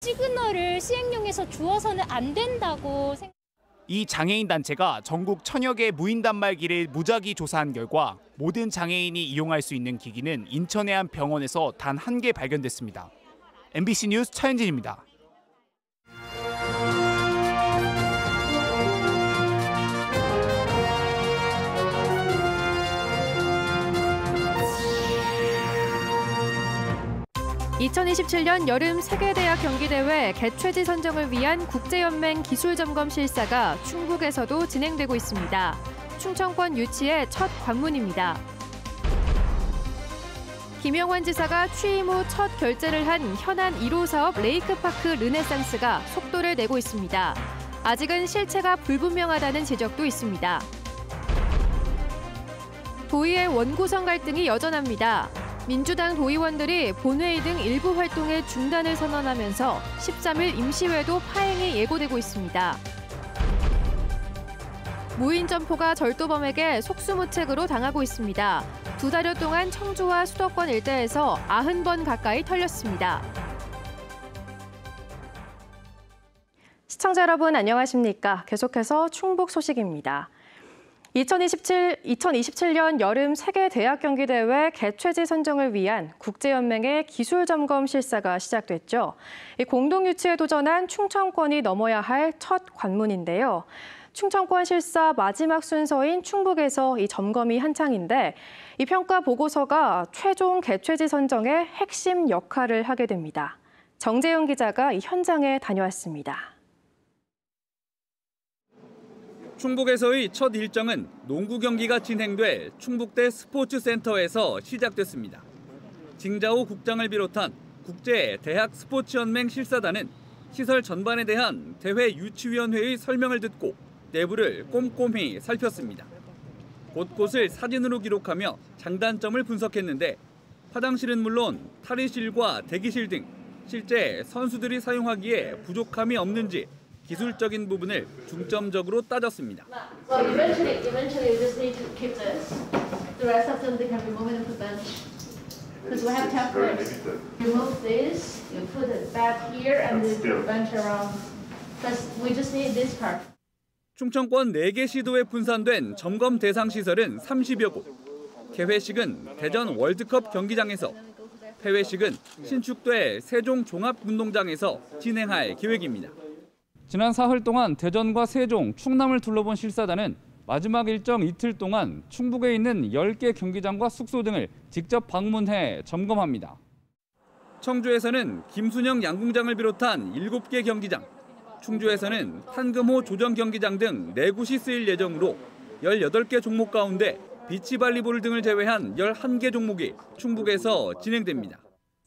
시그널을 시행령에서 주어서는 안 된다고 생각합니다. 이 장애인 단체가 전국 1000여 개 무인 단말기를 무작위 조사한 결과 모든 장애인이 이용할 수 있는 기기는 인천의 한 병원에서 단 1개 발견됐습니다. MBC 뉴스 차현진입니다. (2027년) 여름 세계대학 경기대회 개최지 선정을 위한 국제연맹 기술점검 실사가 충북에서도 진행되고 있습니다. 충청권 유치의 첫 관문입니다. 김영환 지사가 취임 후 첫 결재를 한 현안 1호 사업 레이크파크 르네상스가 속도를 내고 있습니다. 아직은 실체가 불분명하다는 지적도 있습니다. 도의회 원구성 갈등이 여전합니다. 민주당 도의원들이 본회의 등 일부 활동의 중단을 선언하면서 13일 임시회도 파행이 예고되고 있습니다. 무인 점포가 절도범에게 속수무책으로 당하고 있습니다. 2달여 동안 청주와 수도권 일대에서 90번 가까이 털렸습니다. 시청자 여러분 안녕하십니까? 계속해서 충북 소식입니다. 2027년 여름 세계대학 경기대회 개최지 선정을 위한 국제연맹의 기술점검 실사가 시작됐죠. 이 공동유치에 도전한 충청권이 넘어야 할 첫 관문인데요. 충청권 실사 마지막 순서인 충북에서 이 점검이 한창인데 이 평가 보고서가 최종 개최지 선정의 핵심 역할을 하게 됩니다. 정재영 기자가 이 현장에 다녀왔습니다. 충북에서의 첫 일정은 농구 경기가 진행될 충북대 스포츠센터에서 시작됐습니다. 징자호 국장을 비롯한 국제대학 스포츠연맹 실사단은 시설 전반에 대한 대회 유치위원회의 설명을 듣고 내부를 꼼꼼히 살폈습니다. 곳곳을 사진으로 기록하며 장단점을 분석했는데 화장실은 물론 탈의실과 대기실 등 실제 선수들이 사용하기에 부족함이 없는지 기술적인 부분을 중점적으로 따졌습니다. Well, eventually you just need to keep this. The rest of them they can remove it and put bench. Because we have templates. Remove this, you put it back here, and then put bench around. Because we just need this part. 충청권 4개 시도에 분산된 점검 대상 시설은 30여 곳. 개회식은 대전 월드컵 경기장에서, 폐회식은 신축돼 세종 종합운동장에서 진행할 계획입니다. 지난 사흘 동안 대전과 세종, 충남을 둘러본 실사단은 마지막 일정 이틀 동안 충북에 있는 10개 경기장과 숙소 등을 직접 방문해 점검합니다. 청주에서는 김순영 양궁장을 비롯한 7개 경기장, 충주에서는 탄금호 조정 경기장 등 4곳이 쓰일 예정으로 18개 종목 가운데 비치발리볼 등을 제외한 11개 종목이 충북에서 진행됩니다.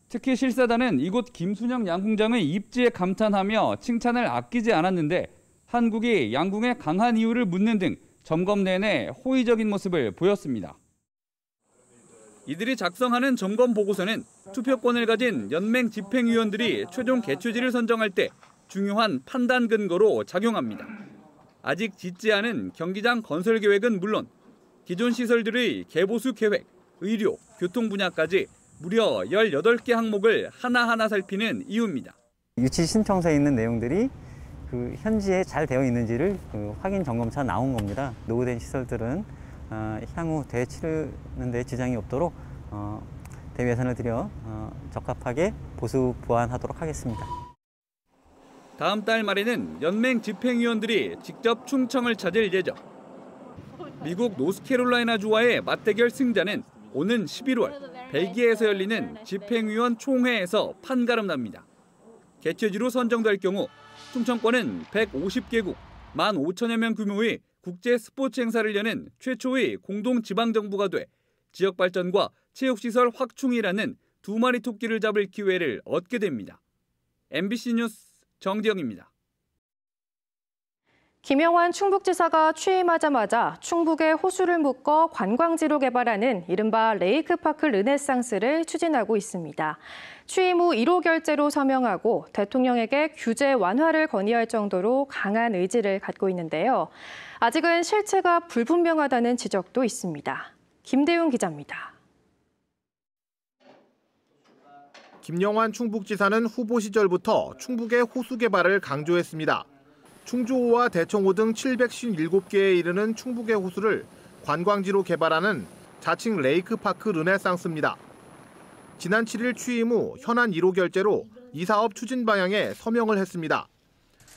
특히 실사단은 이곳 김순영 양궁장의 입지에 감탄하며 칭찬을 아끼지 않았는데 한국이 양궁의 강한 이유를 묻는 등 점검 내내 호의적인 모습을 보였습니다. 이들이 작성하는 점검 보고서는 투표권을 가진 연맹 집행위원들이 최종 개최지를 선정할 때 중요한 판단 근거로 작용합니다. 아직 짓지 않은 경기장 건설 계획은 물론 기존 시설들의 개보수 계획, 의료, 교통 분야까지 무려 18개 항목을 하나하나 살피는 이유입니다. 유치 신청서에 있는 내용들이 현지에 잘 되어 있는지를 확인 점검차 나온 겁니다. 노후된 시설들은 향후 대회 치르는 데 지장이 없도록 대회 예산을 들여 적합하게 보수 보완하도록 하겠습니다. 다음 달 말에는 연맹 집행위원들이 직접 충청을 찾을 예정. 미국 노스캐롤라이나주와의 맞대결 승자는 오는 11월 벨기에에서 열리는 집행위원 총회에서 판가름납니다. 개최지로 선정될 경우 충청권은 150개국 15,000여 명 규모의 국제 스포츠 행사를 여는 최초의 공동지방정부가 돼 지역 발전과 체육시설 확충이라는 두 마리 토끼를 잡을 기회를 얻게 됩니다. MBC 뉴스 정지영입니다. 김영환 충북지사가 취임하자마자 충북에 호수를 묶어 관광지로 개발하는 이른바 레이크파크 르네상스를 추진하고 있습니다. 취임 후 1호 결재로 서명하고 대통령에게 규제 완화를 건의할 정도로 강한 의지를 갖고 있는데요. 아직은 실체가 불분명하다는 지적도 있습니다. 김대웅 기자입니다. 김영환 충북지사는 후보 시절부터 충북의 호수 개발을 강조했습니다. 충주호와 대청호 등 757개에 이르는 충북의 호수를 관광지로 개발하는 자칭 레이크파크 르네상스입니다. 지난 7일 취임 후 현안 1호 결재로 이 사업 추진 방향에 서명을 했습니다.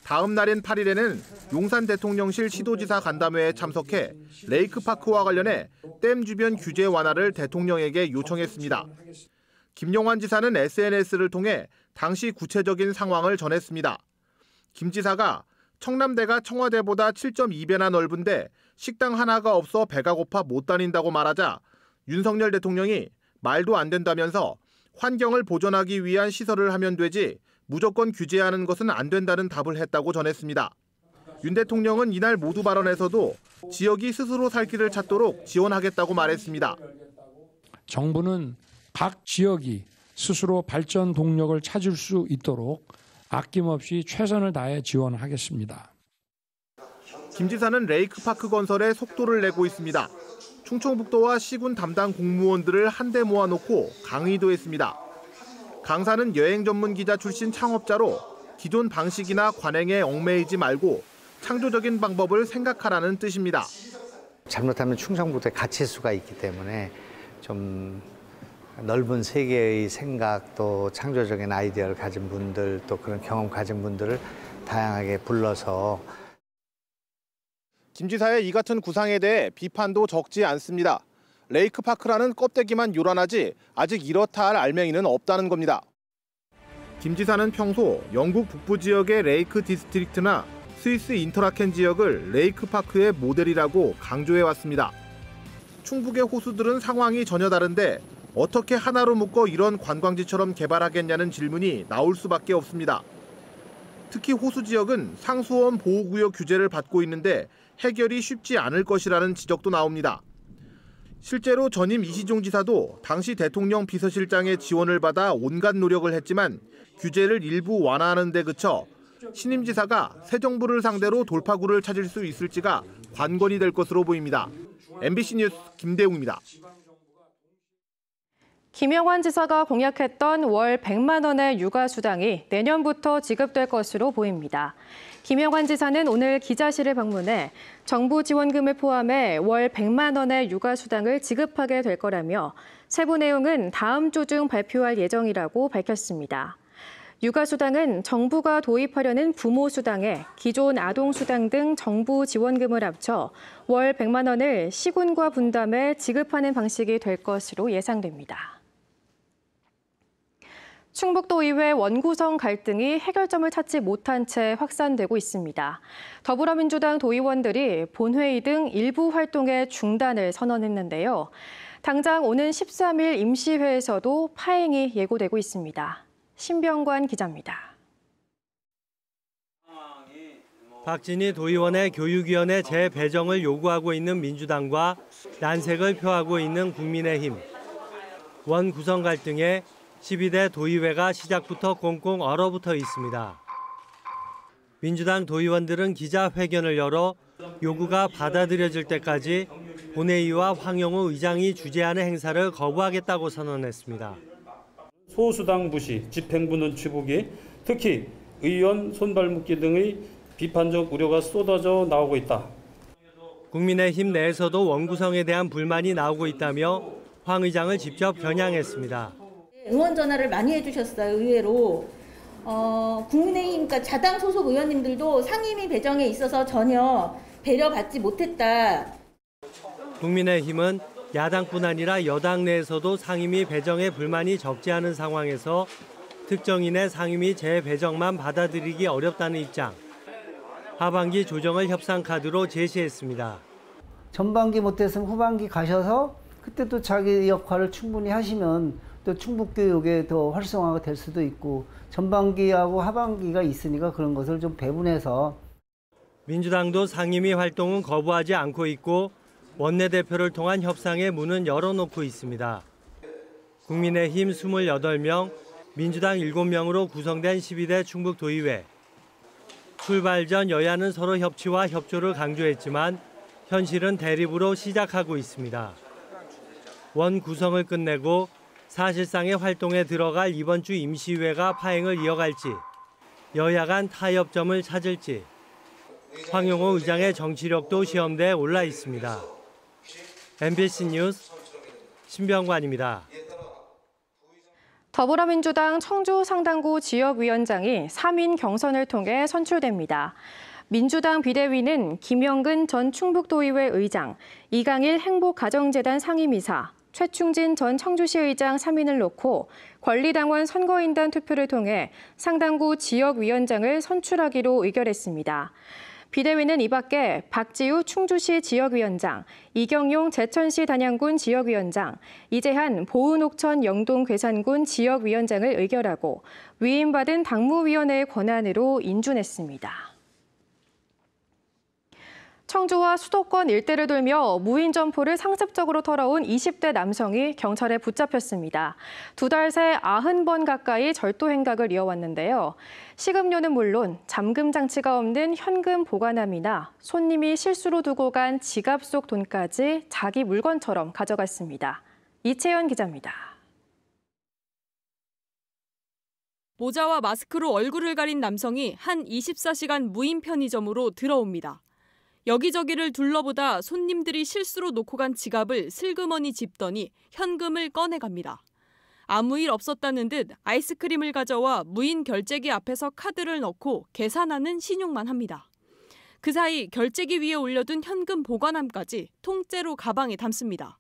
다음 날인 8일에는 용산 대통령실 시도지사 간담회에 참석해 레이크파크와 관련해 댐 주변 규제 완화를 대통령에게 요청했습니다. 김영환 지사는 SNS를 통해 당시 구체적인 상황을 전했습니다. 김 지사가 청남대가 청와대보다 7.2배나 넓은데 식당 하나가 없어 배가 고파 못 다닌다고 말하자 윤석열 대통령이 말도 안 된다면서 환경을 보존하기 위한 시설을 하면 되지 무조건 규제하는 것은 안 된다는 답을 했다고 전했습니다. 윤 대통령은 이날 모두 발언에서도 지역이 스스로 살 길을 찾도록 지원하겠다고 말했습니다. 정부는 각 지역이 스스로 발전 동력을 찾을 수 있도록 아낌없이 최선을 다해 지원하겠습니다. 김 지사는 레이크파크 건설에 속도를 내고 있습니다. 충청북도와 시군 담당 공무원들을 한데 모아놓고 강의도 했습니다. 강사는 여행 전문 기자 출신 창업자로 기존 방식이나 관행에 얽매이지 말고 창조적인 방법을 생각하라는 뜻입니다. 잘못하면 충청북도에 갇힐 수가 있기 때문에 좀 넓은 세계의 생각 또 창조적인 아이디어를 가진 분들 또 그런 경험 가진 분들을 다양하게 불러서 김 지사의 이 같은 구상에 대해 비판도 적지 않습니다. 레이크파크라는 껍데기만 요란하지 아직 이렇다 할 알맹이는 없다는 겁니다. 김 지사는 평소 영국 북부 지역의 레이크 디스트릭트나 스위스 인터라켄 지역을 레이크파크의 모델이라고 강조해왔습니다. 충북의 호수들은 상황이 전혀 다른데 어떻게 하나로 묶어 이런 관광지처럼 개발하겠냐는 질문이 나올 수밖에 없습니다. 특히 호수 지역은 상수원 보호구역 규제를 받고 있는데 해결이 쉽지 않을 것이라는 지적도 나옵니다. 실제로 전임 이시종 지사도 당시 대통령 비서실장의 지원을 받아 온갖 노력을 했지만 규제를 일부 완화하는 데 그쳐 신임 지사가 새 정부를 상대로 돌파구를 찾을 수 있을지가 관건이 될 것으로 보입니다. MBC 뉴스 김대웅입니다. 김영환 지사가 공약했던 월 100만 원의 육아수당이 내년부터 지급될 것으로 보입니다. 김영환 지사는 오늘 기자실을 방문해 정부 지원금을 포함해 월 100만 원의 육아수당을 지급하게 될 거라며 세부 내용은 다음 주 중 발표할 예정이라고 밝혔습니다. 육아수당은 정부가 도입하려는 부모수당에 기존 아동수당 등 정부 지원금을 합쳐 월 100만 원을 시군과 분담해 지급하는 방식이 될 것으로 예상됩니다. 충북도의회 원구성 갈등이 해결점을 찾지 못한 채 확산되고 있습니다. 더불어민주당 도의원들이 본회의 등 일부 활동의 중단을 선언했는데요. 당장 오는 13일 임시회에서도 파행이 예고되고 있습니다. 신병관 기자입니다. 박진희 도의원의 교육위원회 재배정을 요구하고 있는 민주당과 난색을 표하고 있는 국민의힘. 원구성 갈등에 12대 도의회가 시작부터 꽁꽁 얼어붙어 있습니다. 민주당 도의원들은 기자회견을 열어 요구가 받아들여질 때까지 본회의와 황영우 의장이 주재하는 행사를 거부하겠다고 선언했습니다. 소수당 무시, 집행부 눈치 보기, 특히 의원 손발묶기 등의 비판적 우려가 쏟아져 나오고 있다. 국민의힘 내에서도 원구성에 대한 불만이 나오고 있다며 황 의장을 직접 겨냥했습니다. 응원 전화를 많이 해주셨어요, 의외로. 국민의힘, 그러니까 자당 소속 의원님들도 상임위 배정에 있어서 전혀 배려받지 못했다. 국민의힘은 야당뿐 아니라 여당 내에서도 상임위 배정에 불만이 적지 않은 상황에서 특정인의 상임위 재배정만 받아들이기 어렵다는 입장. 하반기 조정을 협상 카드로 제시했습니다. 전반기 못했으면 후반기 가셔서 그때 또 자기 역할을 충분히 하시면 또 충북교육에 더 활성화가 될 수도 있고 전반기하고 하반기가 있으니까 그런 것을 좀 배분해서. 민주당도 상임위 활동은 거부하지 않고 있고 원내대표를 통한 협상의 문은 열어놓고 있습니다. 국민의힘 28명, 민주당 7명으로 구성된 12대 충북도의회. 출발 전 여야는 서로 협치와 협조를 강조했지만 현실은 대립으로 시작하고 있습니다. 원 구성을 끝내고 사실상의 활동에 들어갈 이번 주 임시회가 파행을 이어갈지, 여야 간 타협점을 찾을지, 황용호 의장의 정치력도 시험대에 올라 있습니다. MBC 뉴스 신병관입니다. 더불어민주당 청주 상당구 지역위원장이 3인 경선을 통해 선출됩니다. 민주당 비대위는 김영근 전 충북도의회 의장, 이강일 행복가정재단 상임이사, 최충진 전 청주시 의장 3인을 놓고 권리당원 선거인단 투표를 통해 상당구 지역위원장을 선출하기로 의결했습니다. 비대위는 이 밖에 박지우 충주시 지역위원장, 이경용 제천시 단양군 지역위원장, 이재한 보은옥천 영동괴산군 지역위원장을 의결하고 위임받은 당무위원회의 권한으로 인준했습니다. 청주와 수도권 일대를 돌며 무인 점포를 상습적으로 털어온 20대 남성이 경찰에 붙잡혔습니다. 2달 새 90번 가까이 절도 행각을 이어왔는데요. 식음료는 물론 잠금 장치가 없는 현금 보관함이나 손님이 실수로 두고 간 지갑 속 돈까지 자기 물건처럼 가져갔습니다. 이채연 기자입니다. 모자와 마스크로 얼굴을 가린 남성이 한 24시간 무인 편의점으로 들어옵니다. 여기저기를 둘러보다 손님들이 실수로 놓고 간 지갑을 슬그머니 짚더니 현금을 꺼내갑니다. 아무 일 없었다는 듯 아이스크림을 가져와 무인 결제기 앞에서 카드를 넣고 계산하는 신용만 합니다. 그 사이 결제기 위에 올려둔 현금 보관함까지 통째로 가방에 담습니다.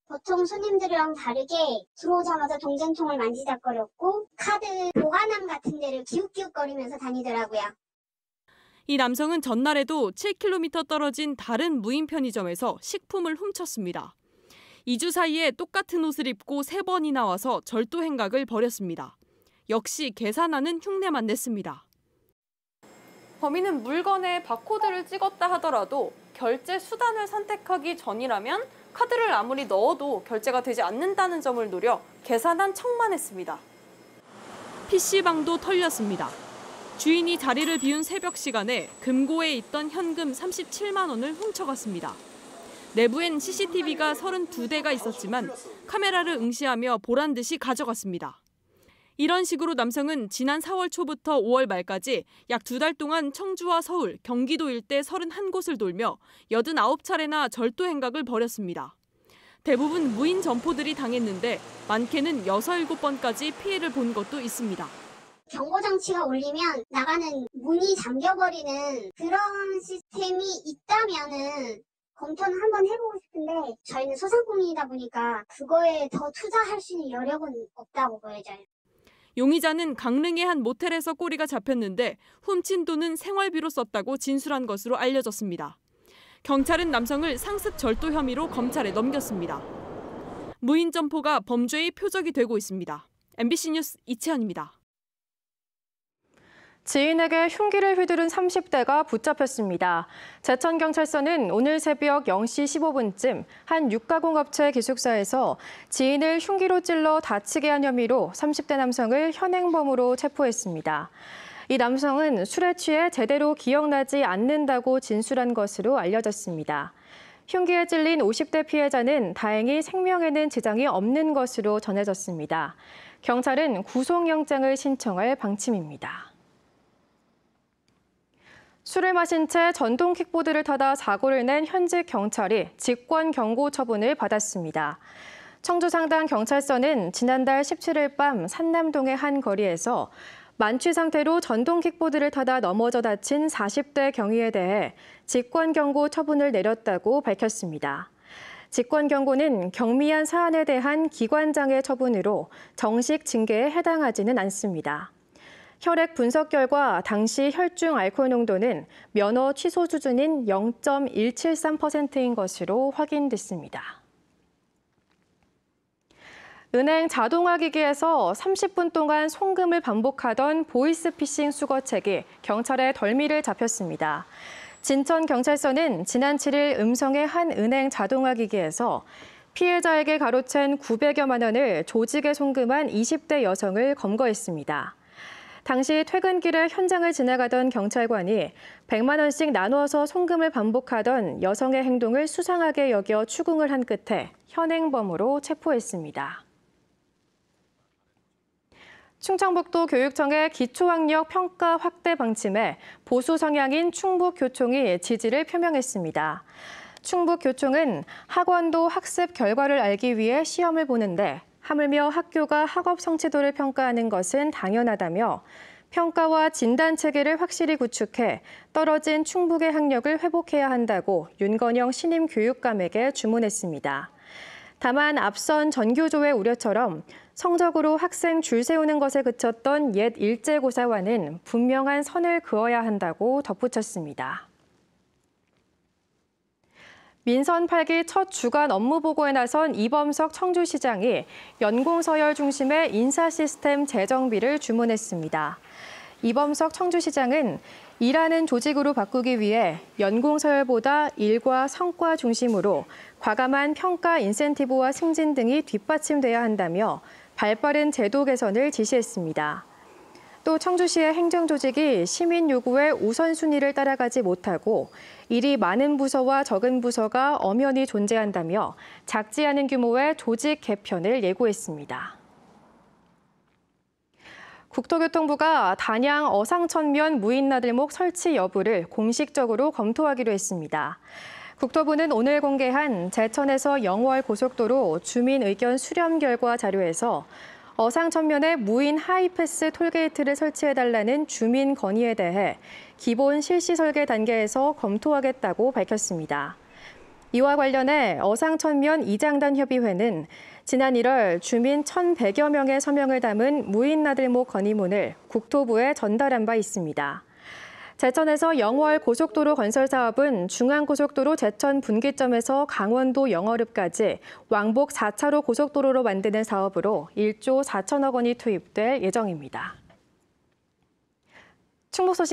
보통 손님들이랑 다르게 들어오자마자 동전통을 만지작거렸고 카드 보관함 같은 데를 기웃기웃거리면서 다니더라고요. 이 남성은 전날에도 7km 떨어진 다른 무인 편의점에서 식품을 훔쳤습니다. 2주 사이에 똑같은 옷을 입고 3번이나 와서 절도 행각을 벌였습니다. 역시 계산하는 흉내만 냈습니다. 범인은 물건에 바코드를 찍었다 하더라도 결제 수단을 선택하기 전이라면 카드를 아무리 넣어도 결제가 되지 않는다는 점을 노려 계산한 척만 했습니다. PC방도 털렸습니다. 주인이 자리를 비운 새벽 시간에 금고에 있던 현금 37만 원을 훔쳐갔습니다. 내부엔 CCTV가 32대가 있었지만 카메라를 응시하며 보란 듯이 가져갔습니다. 이런 식으로 남성은 지난 4월 초부터 5월 말까지 약 2달 동안 청주와 서울, 경기도 일대 31곳을 돌며 89차례나 절도 행각을 벌였습니다. 대부분 무인 점포들이 당했는데 많게는 6, 7번까지 피해를 본 것도 있습니다. 경고장치가 울리면 나가는 문이 잠겨버리는 그런 시스템이 있다면은 검토는 한번 해보고 싶은데 저희는 소상공인이다 보니까 그거에 더 투자할 수 있는 여력은 없다고 보여져요. 용의자는 강릉의 한 모텔에서 꼬리가 잡혔는데 훔친 돈은 생활비로 썼다고 진술한 것으로 알려졌습니다. 경찰은 남성을 상습 절도 혐의로 검찰에 넘겼습니다. 무인 점포가 범죄의 표적이 되고 있습니다. MBC 뉴스 이채연입니다. 지인에게 흉기를 휘두른 30대가 붙잡혔습니다. 제천경찰서는 오늘 새벽 0시 15분쯤 한 육가공업체 기숙사에서 지인을 흉기로 찔러 다치게 한 혐의로 30대 남성을 현행범으로 체포했습니다. 이 남성은 술에 취해 제대로 기억나지 않는다고 진술한 것으로 알려졌습니다. 흉기에 찔린 50대 피해자는 다행히 생명에는 지장이 없는 것으로 전해졌습니다. 경찰은 구속영장을 신청할 방침입니다. 술을 마신 채 전동 킥보드를 타다 사고를 낸 현직 경찰이 직권 경고 처분을 받았습니다. 청주 상당 경찰서는 지난달 17일 밤 산남동의 한 거리에서 만취 상태로 전동 킥보드를 타다 넘어져 다친 40대 경위에 대해 직권 경고 처분을 내렸다고 밝혔습니다. 직권 경고는 경미한 사안에 대한 기관장의 처분으로 정식 징계에 해당하지는 않습니다. 혈액 분석 결과 당시 혈중 알코올 농도는 면허 취소 수준인 0.173%인 것으로 확인됐습니다. 은행 자동화 기기에서 30분 동안 송금을 반복하던 보이스피싱 수거책이 경찰의 덜미를 잡혔습니다. 진천경찰서는 지난 7일 음성의 한 은행 자동화 기기에서 피해자에게 가로챈 900여만 원을 조직에 송금한 20대 여성을 검거했습니다. 당시 퇴근길에 현장을 지나가던 경찰관이 100만 원씩 나누어서 송금을 반복하던 여성의 행동을 수상하게 여겨 추궁을 한 끝에 현행범으로 체포했습니다. 충청북도 교육청의 기초학력 평가 확대 방침에 보수 성향인 충북교총이 지지를 표명했습니다. 충북교총은 학원도 학습 결과를 알기 위해 시험을 보는데 하물며 학교가 학업 성취도를 평가하는 것은 당연하다며 평가와 진단 체계를 확실히 구축해 떨어진 충북의 학력을 회복해야 한다고 윤건영 신임 교육감에게 주문했습니다. 다만 앞선 전교조의 우려처럼 성적으로 학생 줄 세우는 것에 그쳤던 옛 일제고사와는 분명한 선을 그어야 한다고 덧붙였습니다. 민선 8기 첫 주간 업무보고에 나선 이범석 청주시장이 연공서열 중심의 인사시스템 재정비를 주문했습니다. 이범석 청주시장은 일하는 조직으로 바꾸기 위해 연공서열보다 일과 성과 중심으로 과감한 평가 인센티브와 승진 등이 뒷받침돼야 한다며 발빠른 제도 개선을 지시했습니다. 또 청주시의 행정조직이 시민 요구의 우선순위를 따라가지 못하고 일이 많은 부서와 적은 부서가 엄연히 존재한다며 작지 않은 규모의 조직 개편을 예고했습니다. 국토교통부가 단양 어상천면 무인나들목 설치 여부를 공식적으로 검토하기로 했습니다. 국토부는 오늘 공개한 제천에서 영월 고속도로 주민 의견 수렴 결과 자료에서 어상천면에 무인 하이패스 톨게이트를 설치해달라는 주민 건의에 대해 기본 실시 설계 단계에서 검토하겠다고 밝혔습니다. 이와 관련해 어상천면 이장단 협의회는 지난 1월 주민 1,100여 명의 서명을 담은 무인나들목 건의문을 국토부에 전달한 바 있습니다. 제천에서 영월 고속도로 건설 사업은 중앙고속도로 제천 분기점에서 강원도 영월읍까지 왕복 4차로 고속도로로 만드는 사업으로 1조 4천억 원이 투입될 예정입니다. 충북 소식